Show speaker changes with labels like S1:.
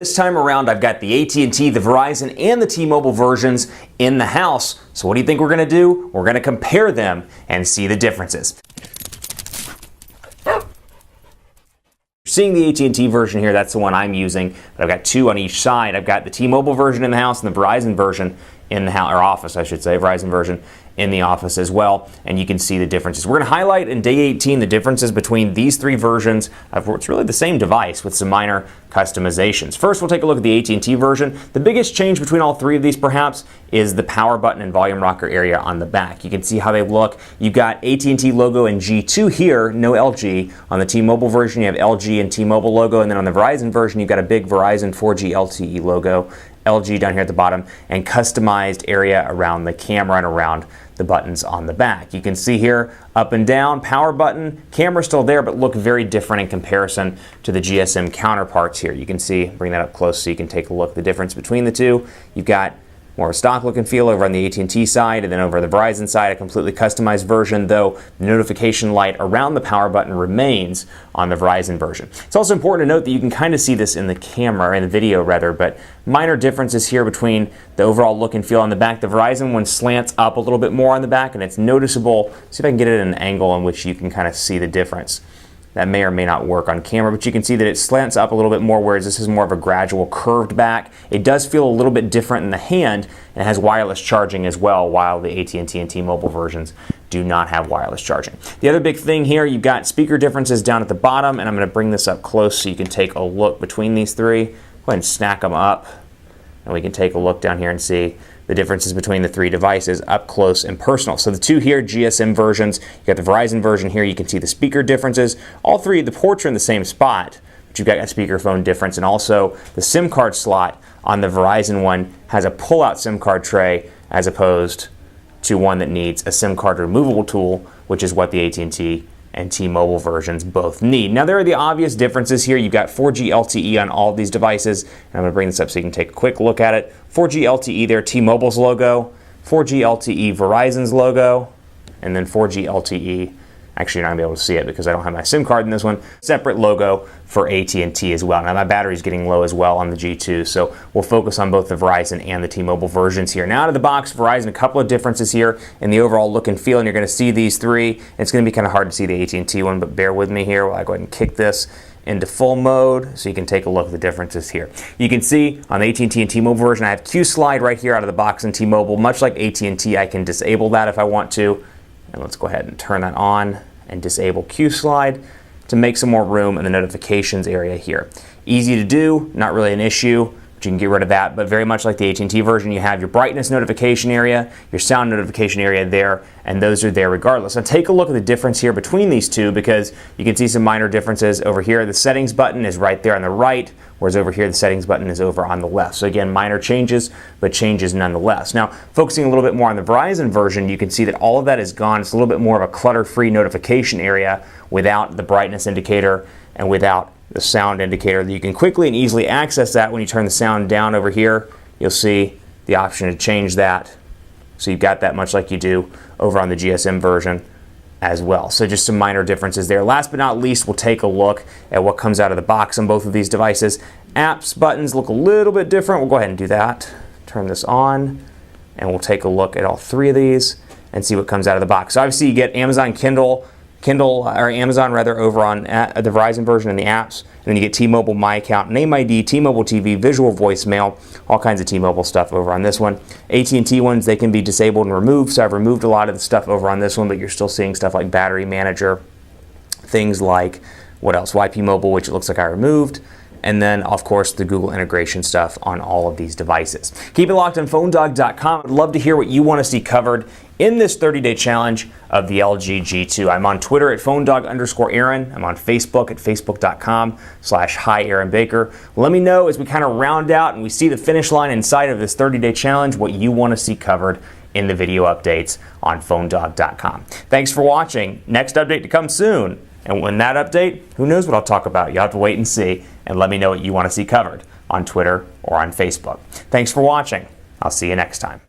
S1: This time around, I've got the AT&T, the Verizon, and the T-Mobile versions in the house. So what do you think we're going to do? We're going to compare them and see the differences. Seeing the AT&T version here, that's the one I'm using, but I've got two on each side. I've got the T-Mobile version in the house and the Verizon version in the house, or office, I should say, Verizon version in the office as well, and you can see the differences. We're going to highlight in day 18 the differences between these three versions of what's really the same device with some minor customizations. First, we'll take a look at the AT&T version. The biggest change between all three of these, perhaps, is the power button and volume rocker area on the back. You can see how they look. You've got AT&T logo and G2 here, no LG. On the T-Mobile version, you have LG and T-Mobile logo, and then on the Verizon version, you've got a big Verizon 4G LTE logo, LG down here at the bottom, and customized area around the camera and around the buttons on the back. You can see here up and down, power button, camera still there, but look very different in comparison to the GSM counterparts here. You can see, bring that up close so you can take a look at the difference between the two. You've got more stock look and feel over on the AT&T side, and then over the Verizon side, a completely customized version, though the notification light around the power button remains on the Verizon version. It's also important to note that you can kind of see this in the camera, in the video rather, but minor differences here between the overall look and feel on the back. The Verizon one slants up a little bit more on the back, and it's noticeable. See if I can get it at an angle in which you can kind of see the difference. That may or may not work on camera, but you can see that it slants up a little bit more, whereas this is more of a gradual curved back. It does feel a little bit different in the hand, and it has wireless charging as well, while the AT&T and T-Mobile versions do not have wireless charging. The other big thing here, you've got speaker differences down at the bottom, and I'm going to bring this up close so you can take a look between these three. Go ahead and snack them up, and we can take a look down here and see the differences between the three devices up close and personal. So the two here, GSM versions, you got the Verizon version here, you can see the speaker differences. All three, the ports are in the same spot, but you've got a speakerphone difference, and also the SIM card slot on the Verizon one has a pull-out SIM card tray as opposed to one that needs a SIM card removable tool, which is what the AT&T and T-Mobile versions both need. Now there are the obvious differences here. You've got 4G LTE on all of these devices, and I'm going to bring this up so you can take a quick look at it. 4G LTE there, T-Mobile's logo, 4G LTE Verizon's logo, and then 4G LTE, actually you're not going to be able to see it because I don't have my SIM card in this one, separate logo for AT&T as well. Now my battery's getting low as well on the G2, so we'll focus on both the Verizon and the T-Mobile versions here. Now out of the box, Verizon, a couple of differences here in the overall look and feel, and you're going to see these three. And it's going to be kind of hard to see the AT&T one, but bear with me here while I go ahead and kick this into full mode so you can take a look at the differences here. You can see on the AT&T and T-Mobile version, I have Q-Slide right here out of the box in T-Mobile. Much like AT&T, I can disable that if I want to. And let's go ahead and turn that on and disable Q-Slide to make some more room in the notifications area here. Easy to do, not really an issue, but you can get rid of that. But very much like the AT&T version, you have your brightness notification area, your sound notification area there, and those are there regardless. Now take a look at the difference here between these two, because you can see some minor differences. Over here, the settings button is right there on the right, whereas over here the settings button is over on the left. So again, minor changes, but changes nonetheless. Now, focusing a little bit more on the Verizon version, you can see that all of that is gone. It's a little bit more of a clutter-free notification area without the brightness indicator and without the sound indicator. You can quickly and easily access that when you turn the sound down over here. You'll see the option to change that. So you've got that much like you do over on the GSM version as well. So just some minor differences there. Last but not least, we'll take a look at what comes out of the box on both of these devices. Apps buttons look a little bit different. We'll go ahead and do that. Turn this on, and we'll take a look at all three of these and see what comes out of the box. So obviously you get Amazon Kindle, or Amazon rather, over on the Verizon version in the apps, and then you get T-Mobile My Account, Name ID, T-Mobile TV, visual voicemail, all kinds of T-Mobile stuff over on this one. AT&T ones, they can be disabled and removed, so I've removed a lot of the stuff over on this one, but you're still seeing stuff like Battery Manager, things like, what else, YP Mobile, which it looks like I removed, and then, of course, the Google integration stuff on all of these devices. Keep it locked on PhoneDog.com. I'd love to hear what you want to see covered in this 30-day challenge of the LG G2. I'm on Twitter at PhoneDog_Aaron. I'm on Facebook at Facebook.com/HiAaronBaker. Let me know as we kind of round out and we see the finish line inside of this 30-day challenge what you want to see covered in the video updates on PhoneDog.com. Thanks for watching. Next update to come soon. And when that update, who knows what I'll talk about? You'll have to wait and see, and let me know what you want to see covered on Twitter or on Facebook. Thanks for watching. I'll see you next time.